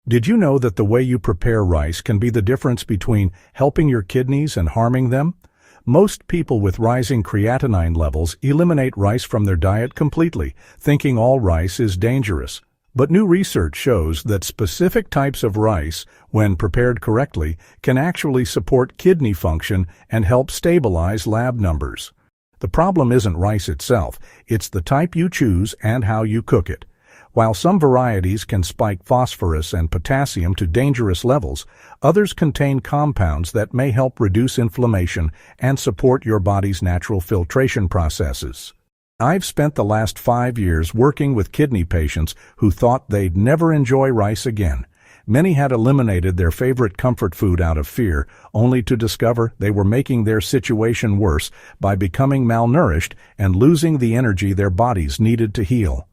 Did you know that the way you prepare rice can be the difference between helping your kidneys and harming them? Most people with rising creatinine levels eliminate rice from their diet completely, thinking all rice is dangerous. But new research shows that specific types of rice, when prepared correctly, can actually support kidney function and help stabilize lab numbers. The problem isn't rice itself, it's the type you choose and how you cook it. While some varieties can spike phosphorus and potassium to dangerous levels, others contain compounds that may help reduce inflammation and support your body's natural filtration processes. I've spent the last 5 years working with kidney patients who thought they'd never enjoy rice again. Many had eliminated their favorite comfort food out of fear, only to discover they were making their situation worse by becoming malnourished and losing the energy their bodies needed to heal.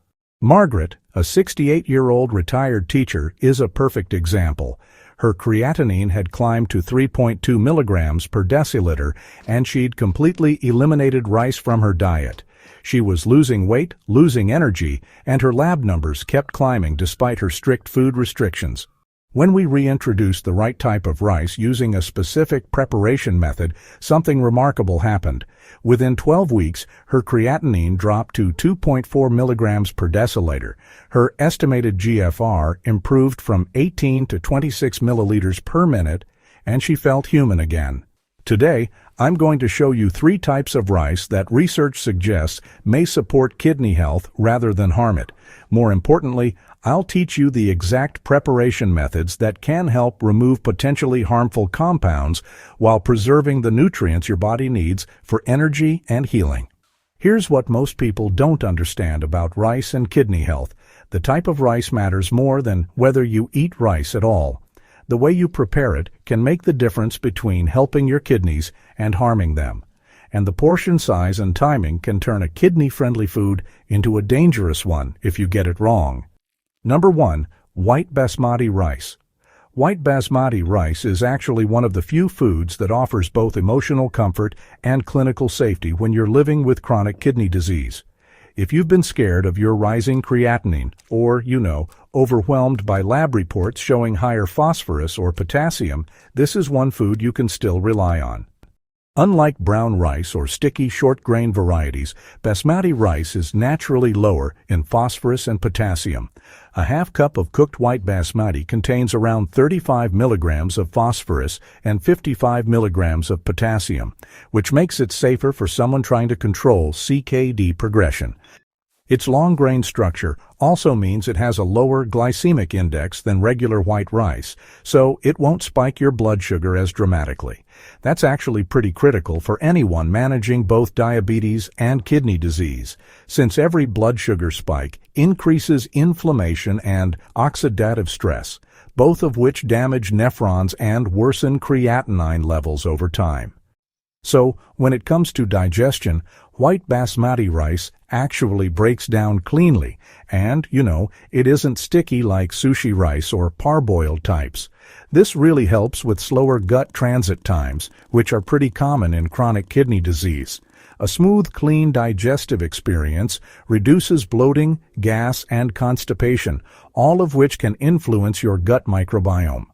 Margaret, a 68-year-old retired teacher, is a perfect example. Her creatinine had climbed to 3.2 milligrams per deciliter, and she'd completely eliminated rice from her diet. She was losing weight, losing energy, and her lab numbers kept climbing despite her strict food restrictions. When we reintroduced the right type of rice using a specific preparation method, something remarkable happened. Within 12 weeks, her creatinine dropped to 2.4 milligrams per deciliter. Her estimated GFR improved from 18 to 26 milliliters per minute, and she felt human again. Today, I'm going to show you 3 types of rice that research suggests may support kidney health rather than harm it. More importantly, I'll teach you the exact preparation methods that can help remove potentially harmful compounds while preserving the nutrients your body needs for energy and healing. Here's what most people don't understand about rice and kidney health. The type of rice matters more than whether you eat rice at all. The way you prepare it can make the difference between helping your kidneys and harming them. And the portion size and timing can turn a kidney-friendly food into a dangerous one if you get it wrong. Number 1. White basmati rice. White basmati rice is actually one of the few foods that offers both emotional comfort and clinical safety when you're living with chronic kidney disease. If you've been scared of your rising creatinine or, overwhelmed by lab reports showing higher phosphorus or potassium, this is one food you can still rely on. Unlike brown rice or sticky short-grain varieties, basmati rice is naturally lower in phosphorus and potassium. A half cup of cooked white basmati contains around 35 milligrams of phosphorus and 55 milligrams of potassium, which makes it safer for someone trying to control CKD progression. Its long grain structure also means it has a lower glycemic index than regular white rice, so it won't spike your blood sugar as dramatically. That's actually pretty critical for anyone managing both diabetes and kidney disease, since every blood sugar spike increases inflammation and oxidative stress, both of which damage nephrons and worsen creatinine levels over time. So, when it comes to digestion, white basmati rice actually breaks down cleanly, and, it isn't sticky like sushi rice or parboiled types. This really helps with slower gut transit times, which are pretty common in chronic kidney disease. A smooth, clean digestive experience reduces bloating, gas, and constipation, all of which can influence your gut microbiome.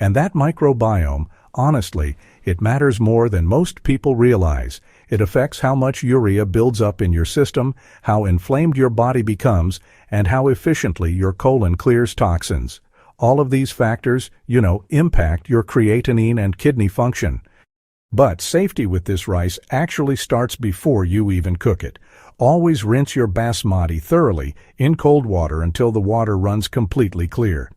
And that microbiome, honestly, it matters more than most people realize. It affects how much urea builds up in your system, how inflamed your body becomes, and how efficiently your colon clears toxins. All of these factors, impact your creatinine and kidney function. But safety with this rice actually starts before you even cook it. Always rinse your basmati thoroughly in cold water until the water runs completely clear.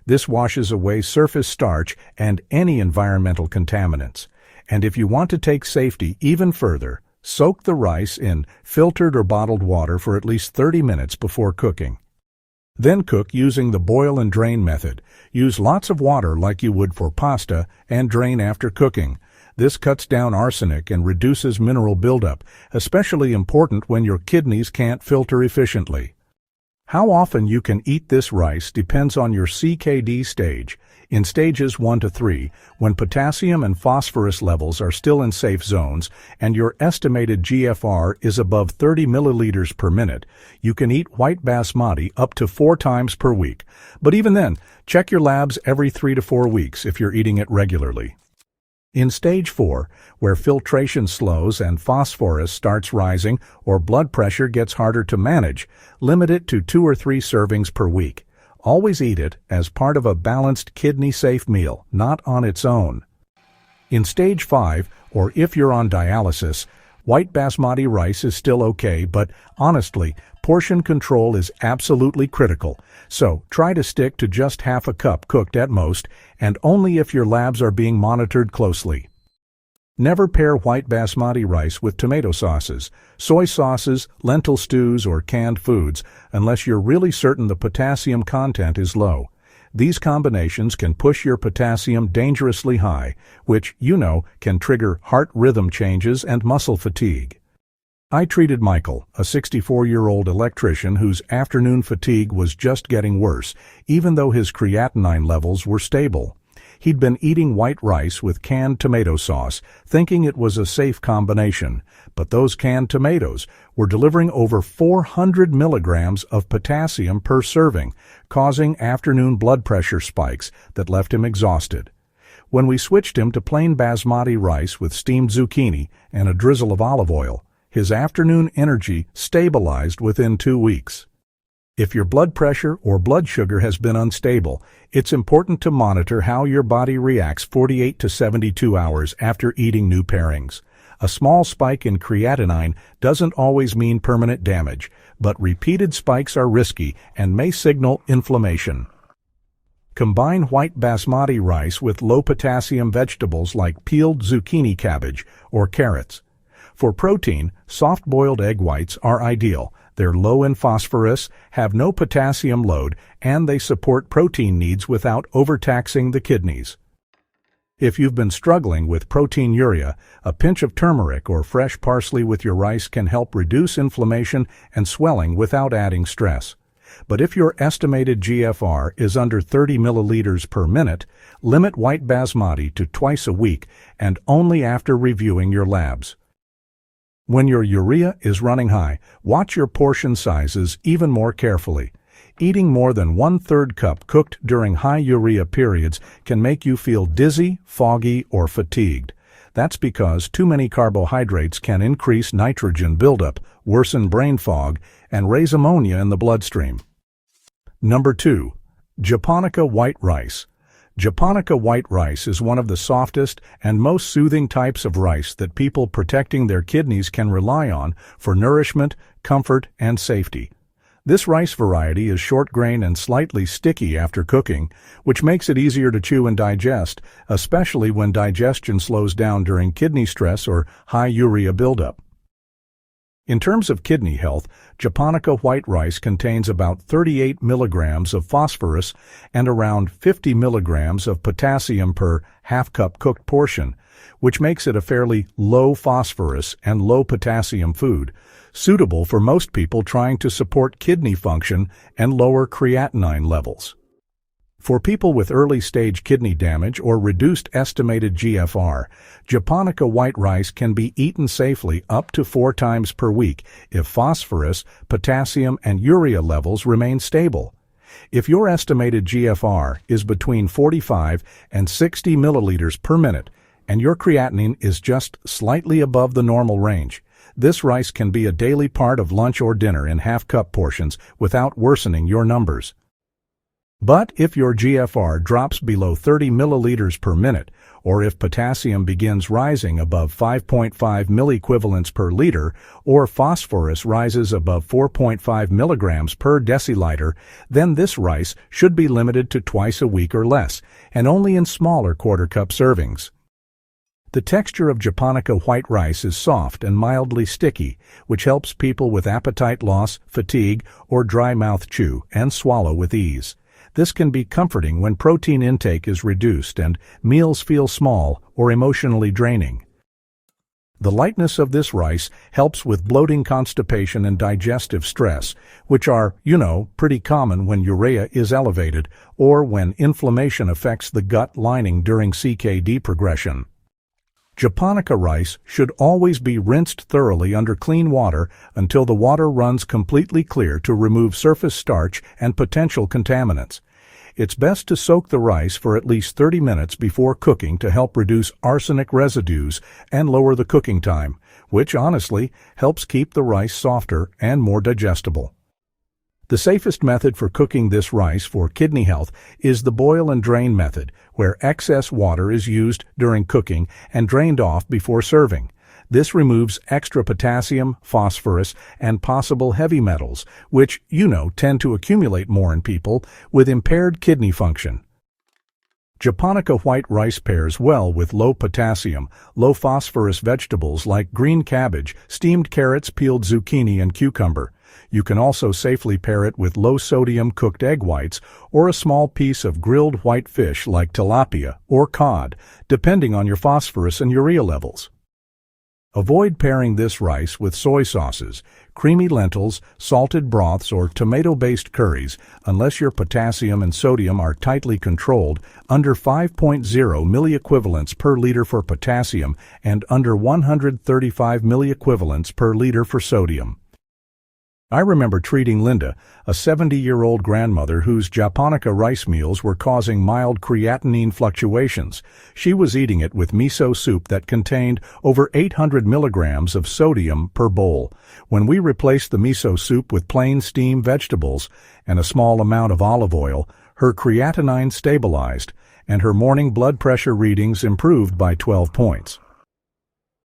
This washes away surface starch and any environmental contaminants. And if you want to take safety even further, soak the rice in filtered or bottled water for at least 30 minutes before cooking. Then cook using the boil and drain method. Use lots of water like you would for pasta and drain after cooking. This cuts down arsenic and reduces mineral buildup, especially important when your kidneys can't filter efficiently. How often you can eat this rice depends on your CKD stage. In stages 1 to 3, when potassium and phosphorus levels are still in safe zones and your estimated GFR is above 30 milliliters per minute, you can eat white basmati up to 4 times per week. But even then, check your labs every 3 to 4 weeks if you're eating it regularly. In stage 4, where filtration slows and phosphorus starts rising or blood pressure gets harder to manage, limit it to 2 or 3 servings per week. Always eat it as part of a balanced kidney-safe meal, not on its own. In stage 5, or if you're on dialysis, white basmati rice is still okay, but honestly, portion control is absolutely critical. So try to stick to just half a cup cooked at most, and only if your labs are being monitored closely. Never pair white basmati rice with tomato sauces, soy sauces, lentil stews, or canned foods unless you're really certain the potassium content is low. These combinations can push your potassium dangerously high, which, can trigger heart rhythm changes and muscle fatigue. I treated Michael, a 64-year-old electrician whose afternoon fatigue was just getting worse, even though his creatinine levels were stable. He'd been eating white rice with canned tomato sauce, thinking it was a safe combination, but those canned tomatoes were delivering over 400 milligrams of potassium per serving, causing afternoon blood pressure spikes that left him exhausted. When we switched him to plain basmati rice with steamed zucchini and a drizzle of olive oil, his afternoon energy stabilized within 2 weeks. If your blood pressure or blood sugar has been unstable, it's important to monitor how your body reacts 48 to 72 hours after eating new pairings. A small spike in creatinine doesn't always mean permanent damage, but repeated spikes are risky and may signal inflammation. Combine white basmati rice with low-potassium vegetables like peeled zucchini cabbage or carrots. For protein, soft-boiled egg whites are ideal. They're low in phosphorus, have no potassium load, and they support protein needs without overtaxing the kidneys. If you've been struggling with proteinuria, a pinch of turmeric or fresh parsley with your rice can help reduce inflammation and swelling without adding stress. But if your estimated GFR is under 30 milliliters per minute, limit white basmati to twice a week and only after reviewing your labs. When your urea is running high, watch your portion sizes even more carefully. Eating more than 1/3 cup cooked during high urea periods can make you feel dizzy, foggy, or fatigued. That's because too many carbohydrates can increase nitrogen buildup, worsen brain fog, and raise ammonia in the bloodstream. Number 2. Japonica white rice. Japonica white rice is one of the softest and most soothing types of rice that people protecting their kidneys can rely on for nourishment, comfort, and safety. This rice variety is short grain and slightly sticky after cooking, which makes it easier to chew and digest, especially when digestion slows down during kidney stress or high urea buildup. In terms of kidney health, Japonica white rice contains about 38 milligrams of phosphorus and around 50 milligrams of potassium per half-cup cooked portion, which makes it a fairly low phosphorus and low potassium food, suitable for most people trying to support kidney function and lower creatinine levels. For people with early-stage kidney damage or reduced estimated GFR, Japonica white rice can be eaten safely up to 4 times per week if phosphorus, potassium, and urea levels remain stable. If your estimated GFR is between 45 and 60 milliliters per minute and your creatinine is just slightly above the normal range, this rice can be a daily part of lunch or dinner in half-cup portions without worsening your numbers. But if your GFR drops below 30 milliliters per minute, or if potassium begins rising above 5.5 milliequivalents per liter, or phosphorus rises above 4.5 milligrams per deciliter, then this rice should be limited to twice a week or less, and only in smaller quarter-cup servings. The texture of Japonica white rice is soft and mildly sticky, which helps people with appetite loss, fatigue, or dry mouth chew and swallow with ease. This can be comforting when protein intake is reduced and meals feel small or emotionally draining. The lightness of this rice helps with bloating, constipation, and digestive stress, which are, pretty common when urea is elevated or when inflammation affects the gut lining during CKD progression. Japonica rice should always be rinsed thoroughly under clean water until the water runs completely clear to remove surface starch and potential contaminants. It's best to soak the rice for at least 30 minutes before cooking to help reduce arsenic residues and lower the cooking time, which honestly helps keep the rice softer and more digestible. The safest method for cooking this rice for kidney health is the boil and drain method, where excess water is used during cooking and drained off before serving. This removes extra potassium, phosphorus, and possible heavy metals, which, tend to accumulate more in people with impaired kidney function. Japonica white rice pairs well with low potassium, low phosphorus vegetables like green cabbage, steamed carrots, peeled zucchini, and cucumber. You can also safely pair it with low-sodium cooked egg whites or a small piece of grilled white fish like tilapia or cod, depending on your phosphorus and urea levels. Avoid pairing this rice with soy sauces, creamy lentils, salted broths, or tomato-based curries unless your potassium and sodium are tightly controlled, under 5.0 milliequivalents per liter for potassium and under 135 milliequivalents per liter for sodium. I remember treating Linda, a 70-year-old grandmother whose Japonica rice meals were causing mild creatinine fluctuations. She was eating it with miso soup that contained over 800 milligrams of sodium per bowl. When we replaced the miso soup with plain steamed vegetables and a small amount of olive oil, her creatinine stabilized, and her morning blood pressure readings improved by 12 points.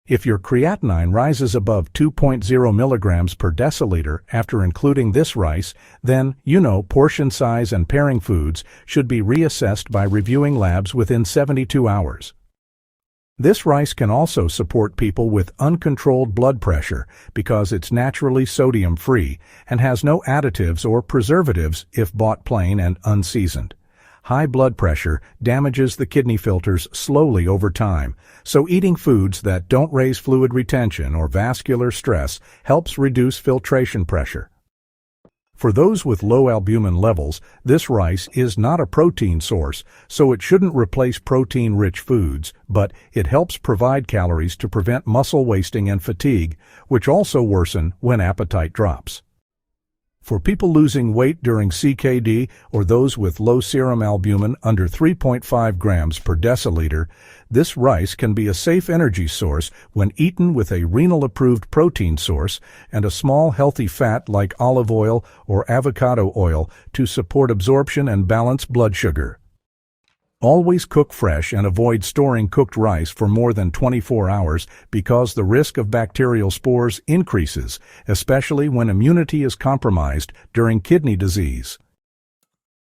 If your creatinine rises above 2.0 milligrams per deciliter after including this rice, then, portion size and pairing foods should be reassessed by reviewing labs within 72 hours. This rice can also support people with uncontrolled blood pressure because it's naturally sodium-free and has no additives or preservatives if bought plain and unseasoned. High blood pressure damages the kidney filters slowly over time, so eating foods that don't raise fluid retention or vascular stress helps reduce filtration pressure. For those with low albumin levels, this rice is not a protein source, so it shouldn't replace protein-rich foods, but it helps provide calories to prevent muscle wasting and fatigue, which also worsen when appetite drops. For people losing weight during CKD or those with low serum albumin under 3.5 grams per deciliter, this rice can be a safe energy source when eaten with a renal-approved protein source and a small healthy fat like olive oil or avocado oil to support absorption and balance blood sugar. Always cook fresh and avoid storing cooked rice for more than 24 hours because the risk of bacterial spores increases, especially when immunity is compromised during kidney disease.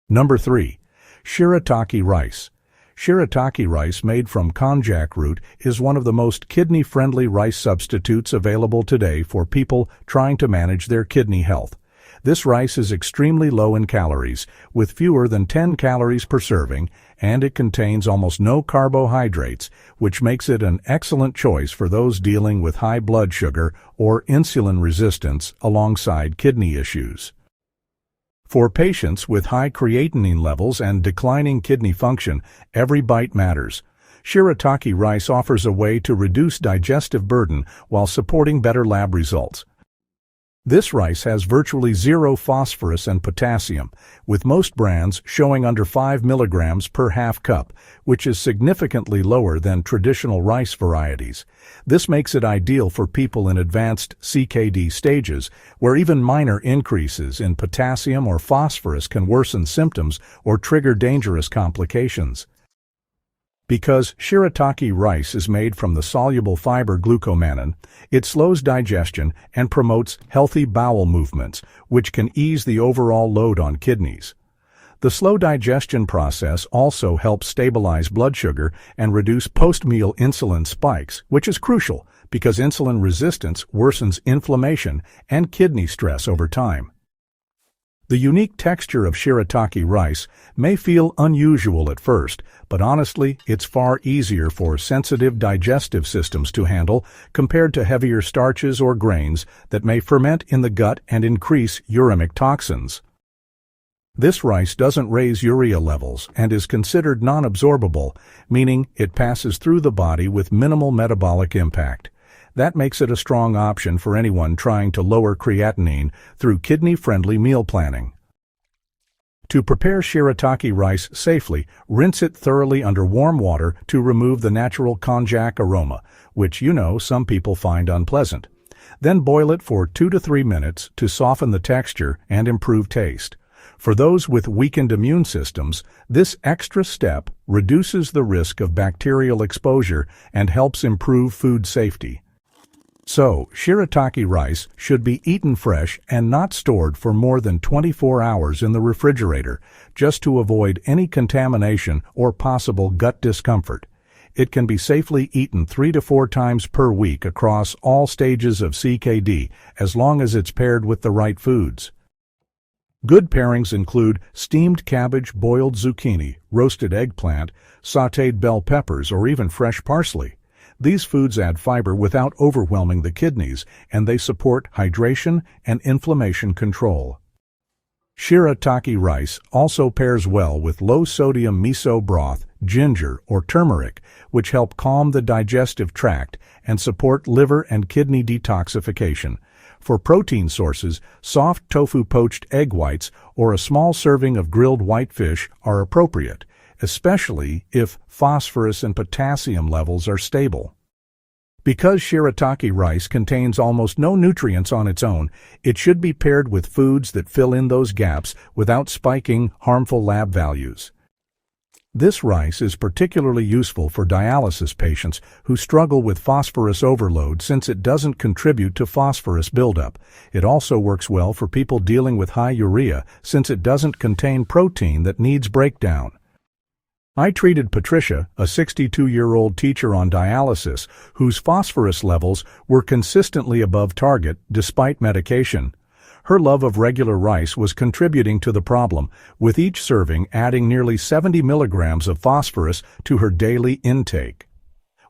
Number 3. Shirataki rice. Shirataki rice made from konjac root is one of the most kidney-friendly rice substitutes available today for people trying to manage their kidney health. This rice is extremely low in calories, with fewer than 10 calories per serving, and it contains almost no carbohydrates, which makes it an excellent choice for those dealing with high blood sugar or insulin resistance alongside kidney issues. For patients with high creatinine levels and declining kidney function, every bite matters. Shirataki rice offers a way to reduce digestive burden while supporting better lab results. This rice has virtually zero phosphorus and potassium, with most brands showing under 5 milligrams per half cup, which is significantly lower than traditional rice varieties. This makes it ideal for people in advanced CKD stages, where even minor increases in potassium or phosphorus can worsen symptoms or trigger dangerous complications. Because shirataki rice is made from the soluble fiber glucomannan, it slows digestion and promotes healthy bowel movements, which can ease the overall load on kidneys. The slow digestion process also helps stabilize blood sugar and reduce post-meal insulin spikes, which is crucial because insulin resistance worsens inflammation and kidney stress over time. The unique texture of Shirataki rice may feel unusual at first, but honestly, it's far easier for sensitive digestive systems to handle compared to heavier starches or grains that may ferment in the gut and increase uremic toxins. This rice doesn't raise urea levels and is considered non-absorbable, meaning it passes through the body with minimal metabolic impact. That makes it a strong option for anyone trying to lower creatinine through kidney-friendly meal planning. To prepare Shirataki rice safely, rinse it thoroughly under warm water to remove the natural konjac aroma, which some people find unpleasant. Then boil it for 2 to 3 minutes to soften the texture and improve taste. For those with weakened immune systems, this extra step reduces the risk of bacterial exposure and helps improve food safety. So, Shirataki rice should be eaten fresh and not stored for more than 24 hours in the refrigerator, just to avoid any contamination or possible gut discomfort. It can be safely eaten 3 to 4 times per week across all stages of CKD, as long as it's paired with the right foods. Good pairings include steamed cabbage, boiled zucchini, roasted eggplant, sautéed bell peppers, or even fresh parsley. These foods add fiber without overwhelming the kidneys, and they support hydration and inflammation control. Shirataki rice also pairs well with low-sodium miso broth, ginger, or turmeric, which help calm the digestive tract and support liver and kidney detoxification. For protein sources, soft tofu poached egg whites or a small serving of grilled whitefish are appropriate, especially if phosphorus and potassium levels are stable. Because Shirataki rice contains almost no nutrients on its own, it should be paired with foods that fill in those gaps without spiking harmful lab values. This rice is particularly useful for dialysis patients who struggle with phosphorus overload since it doesn't contribute to phosphorus buildup. It also works well for people dealing with high urea since it doesn't contain protein that needs breakdown. I treated Patricia, a 62-year-old teacher on dialysis, whose phosphorus levels were consistently above target despite medication. Her love of regular rice was contributing to the problem, with each serving adding nearly 70 milligrams of phosphorus to her daily intake.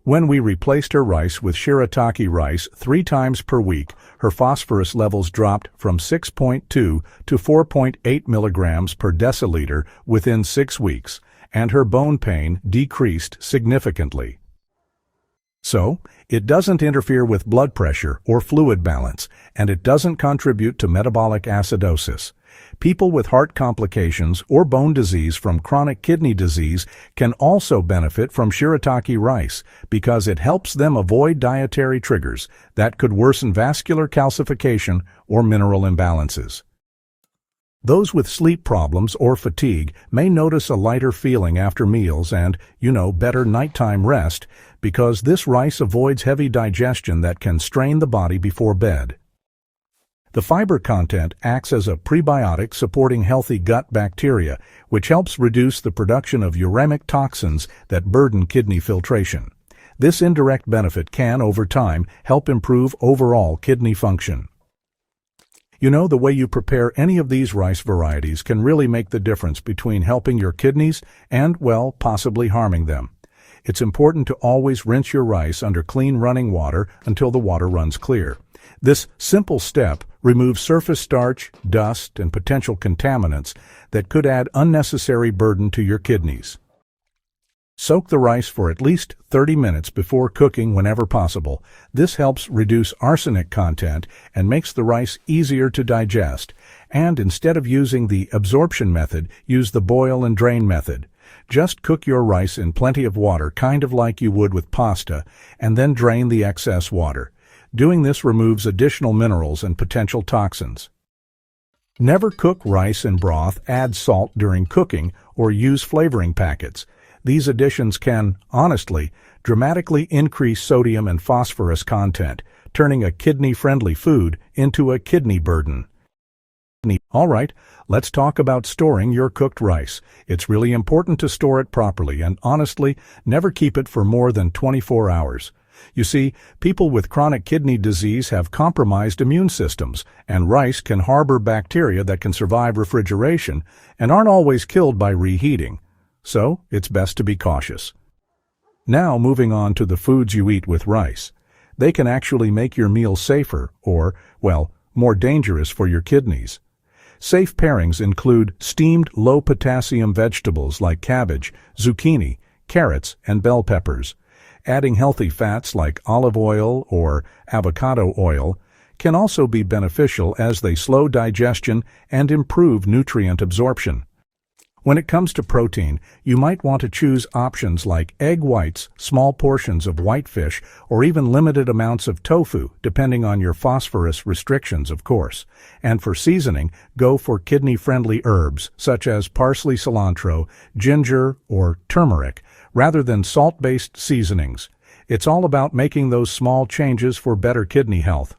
When we replaced her rice with Shirataki rice 3 times per week, her phosphorus levels dropped from 6.2 to 4.8 milligrams per deciliter within 6 weeks, and her bone pain decreased significantly. So, it doesn't interfere with blood pressure or fluid balance, and it doesn't contribute to metabolic acidosis. People with heart complications or bone disease from chronic kidney disease can also benefit from Shirataki rice because it helps them avoid dietary triggers that could worsen vascular calcification or mineral imbalances. Those with sleep problems or fatigue may notice a lighter feeling after meals and, better nighttime rest because this rice avoids heavy digestion that can strain the body before bed. The fiber content acts as a prebiotic supporting healthy gut bacteria, which helps reduce the production of uremic toxins that burden kidney filtration. This indirect benefit can, over time, help improve overall kidney function. The way you prepare any of these rice varieties can really make the difference between helping your kidneys and, possibly harming them. It's important to always rinse your rice under clean running water until the water runs clear. This simple step removes surface starch, dust, and potential contaminants that could add unnecessary burden to your kidneys. Soak the rice for at least 30 minutes before cooking whenever possible. This helps reduce arsenic content and makes the rice easier to digest. And instead of using the absorption method, use the boil and drain method. Just cook your rice in plenty of water, kind of like you would with pasta, and then drain the excess water. Doing this removes additional minerals and potential toxins. Never cook rice in broth, add salt during cooking, or use flavoring packets. These additions can, honestly, dramatically increase sodium and phosphorus content, turning a kidney-friendly food into a kidney burden. All right, let's talk about storing your cooked rice. It's really important to store it properly and, honestly, never keep it for more than 24 hours. You see, people with chronic kidney disease have compromised immune systems, and rice can harbor bacteria that can survive refrigeration and aren't always killed by reheating. So, it's best to be cautious. Now moving on to the foods you eat with rice. They can actually make your meal safer or, well, more dangerous for your kidneys. Safe pairings include steamed low-potassium vegetables like cabbage, zucchini, carrots, and bell peppers. Adding healthy fats like olive oil or avocado oil can also be beneficial as they slow digestion and improve nutrient absorption. When it comes to protein, you might want to choose options like egg whites, small portions of white fish, or even limited amounts of tofu, depending on your phosphorus restrictions, of course. And for seasoning, go for kidney-friendly herbs, such as parsley, cilantro, ginger, or turmeric, rather than salt-based seasonings. It's all about making those small changes for better kidney health.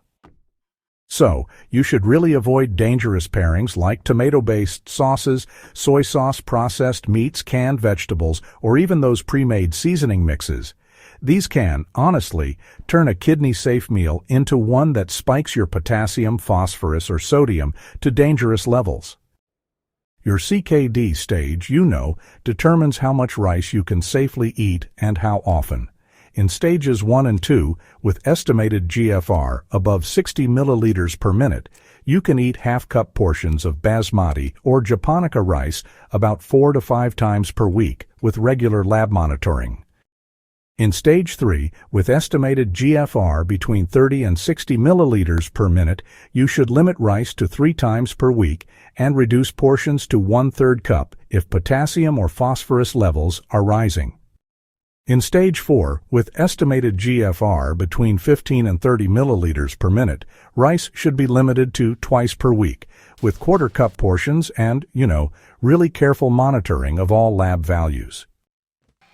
So, you should really avoid dangerous pairings like tomato-based sauces, soy sauce, processed meats, canned vegetables, or even those pre-made seasoning mixes. These can, honestly, turn a kidney-safe meal into one that spikes your potassium, phosphorus, or sodium to dangerous levels. Your CKD stage, determines how much rice you can safely eat and how often. In stages 1 and 2, with estimated GFR above 60 milliliters per minute, you can eat half-cup portions of basmati or Japonica rice about 4 to 5 times per week with regular lab monitoring. In stage 3, with estimated GFR between 30 and 60 milliliters per minute, you should limit rice to 3 times per week and reduce portions to 1/3 cup if potassium or phosphorus levels are rising. In stage 4, with estimated GFR between 15 and 30 milliliters per minute, rice should be limited to twice per week, with quarter-cup portions and, really careful monitoring of all lab values.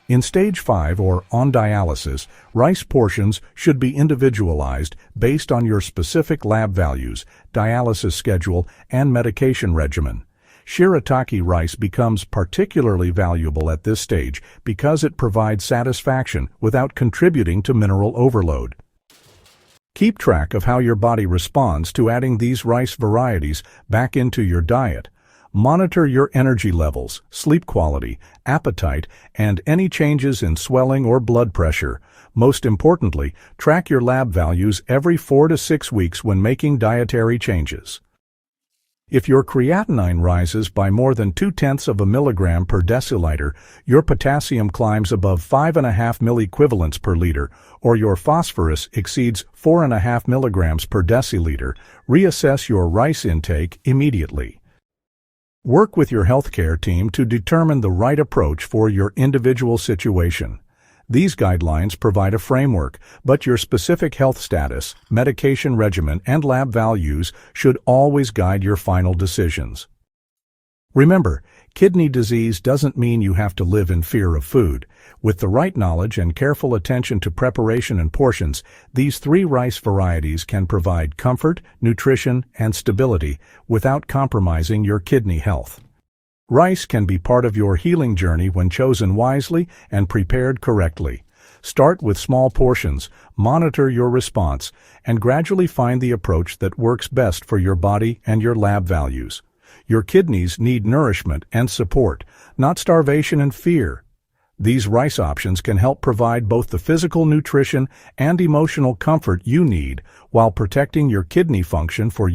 In stage 5, or on dialysis, rice portions should be individualized based on your specific lab values, dialysis schedule, and medication regimen. Shirataki rice becomes particularly valuable at this stage because it provides satisfaction without contributing to mineral overload. Keep track of how your body responds to adding these rice varieties back into your diet. Monitor your energy levels, sleep quality, appetite, and any changes in swelling or blood pressure. Most importantly, track your lab values every 4 to 6 weeks when making dietary changes. If your creatinine rises by more than 0.2 of a milligram per deciliter, your potassium climbs above 5.5 milliequivalents per liter, or your phosphorus exceeds 4.5 milligrams per deciliter, reassess your rice intake immediately. Work with your healthcare team to determine the right approach for your individual situation. These guidelines provide a framework, but your specific health status, medication regimen, and lab values should always guide your final decisions. Remember, kidney disease doesn't mean you have to live in fear of food. With the right knowledge and careful attention to preparation and portions, these 3 rice varieties can provide comfort, nutrition, and stability without compromising your kidney health. Rice can be part of your healing journey when chosen wisely and prepared correctly. Start with small portions, monitor your response, and gradually find the approach that works best for your body and your lab values. Your kidneys need nourishment and support, not starvation and fear. These rice options can help provide both the physical nutrition and emotional comfort you need while protecting your kidney function for